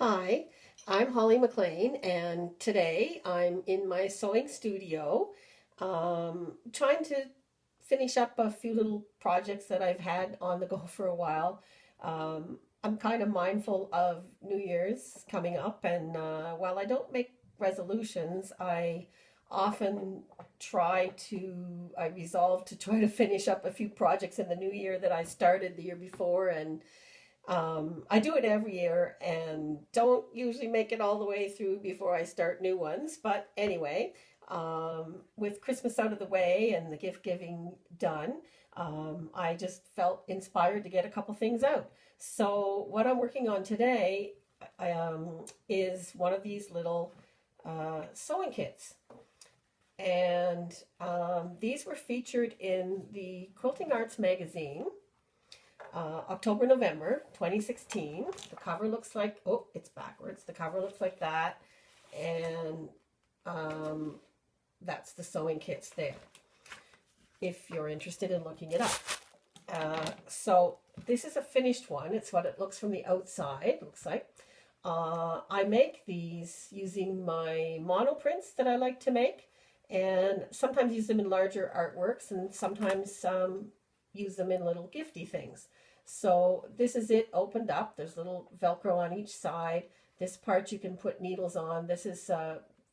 Hi, I'm Holly McLean, and today I'm in my sewing studio trying to finish up a few little projects that I've had on the go for a while. I'm kind of mindful of New Year's coming up, and while I don't make resolutions, often I resolve to try to finish up a few projects in the new year that I started the year before, and I do it every year and don't usually make it all the way through before I start new ones. But anyway, with Christmas out of the way and the gift giving done, I just felt inspired to get a couple things out. So, what I'm working on today is one of these little sewing kits. And these were featured in the Quilting Arts magazine October, November 2016. The cover looks like, oh, it's backwards. The cover looks like that. And that's the sewing kits there, if you're interested in looking it up. So this is a finished one. It's what it looks from the outside, looks like. I make these using my monoprints that I like to make, and sometimes use them in larger artworks, and sometimes use them in little gifty things. So this is it opened up. There's little Velcro on each side. This part you can put needles on. This is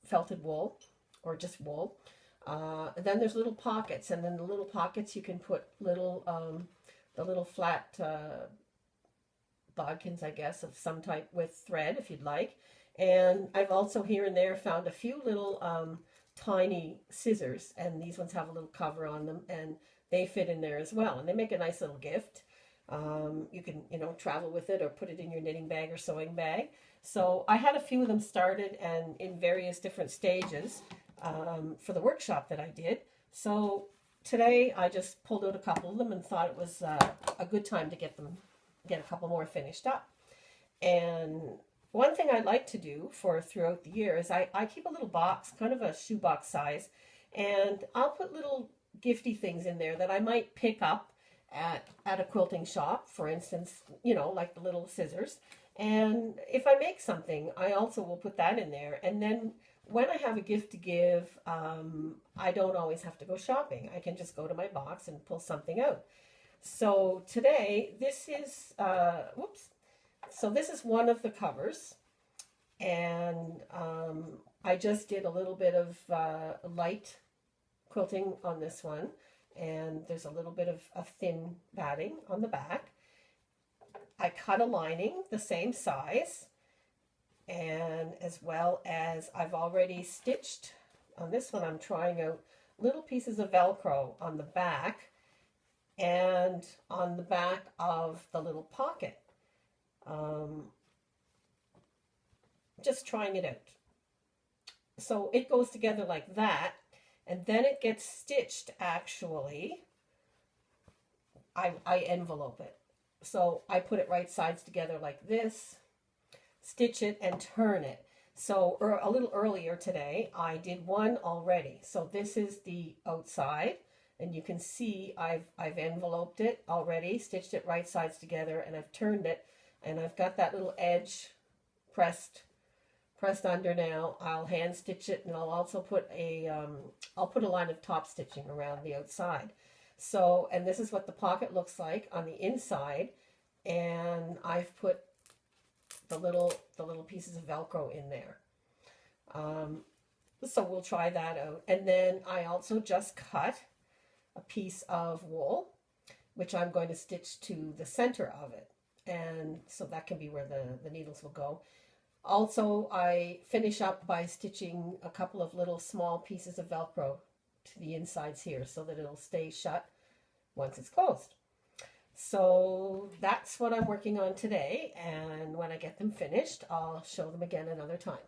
felted wool or just wool. Then there's little pockets, and then the little pockets you can put the little flat bodkins, I guess, of some type with thread if you'd like. And I've also here and there found a few little tiny scissors, and these ones have a little cover on them, and they fit in there as well, and they make a nice little gift. You can, travel with it or put it in your knitting bag or sewing bag. So I had a few of them started and in various different stages for the workshop that I did. So today I just pulled out a couple of them and thought it was a good time to get a couple more finished up. And one thing I like to do for throughout the year is I keep a little box, kind of a shoebox size, and I'll put little gifty things in there that I might pick up at a quilting shop, for instance, like the little scissors. And if I make something, I also will put that in there. And then when I have a gift to give, I don't always have to go shopping. I can just go to my box and pull something out. So today, this is, So this is one of the covers. And I just did a little bit of light quilting on this one, and there's a little bit of a thin batting on the back. I cut a lining the same size, and as well as I've already stitched on this one, I'm trying out little pieces of Velcro on the back and on the back of the little pocket. Just trying it out. So it goes together like that. And then it gets stitched, actually. I envelope it. So I put it right sides together like this, stitch it, and turn it. So a little earlier today, I did one already. So this is the outside, and you can see I've enveloped it already, stitched it right sides together, and I've turned it, and I've got that little edge pressed under now. I'll hand stitch it, and I'll also put I'll put a line of top stitching around the outside. So, and this is what the pocket looks like on the inside, and I've put the little pieces of Velcro in there. So we'll try that out. And then I also just cut a piece of wool, which I'm going to stitch to the center of it, and so that can be where the needles will go. Also, I finish up by stitching a couple of little small pieces of Velcro to the insides here so that it'll stay shut once it's closed. So that's what I'm working on today, and when I get them finished, I'll show them again another time.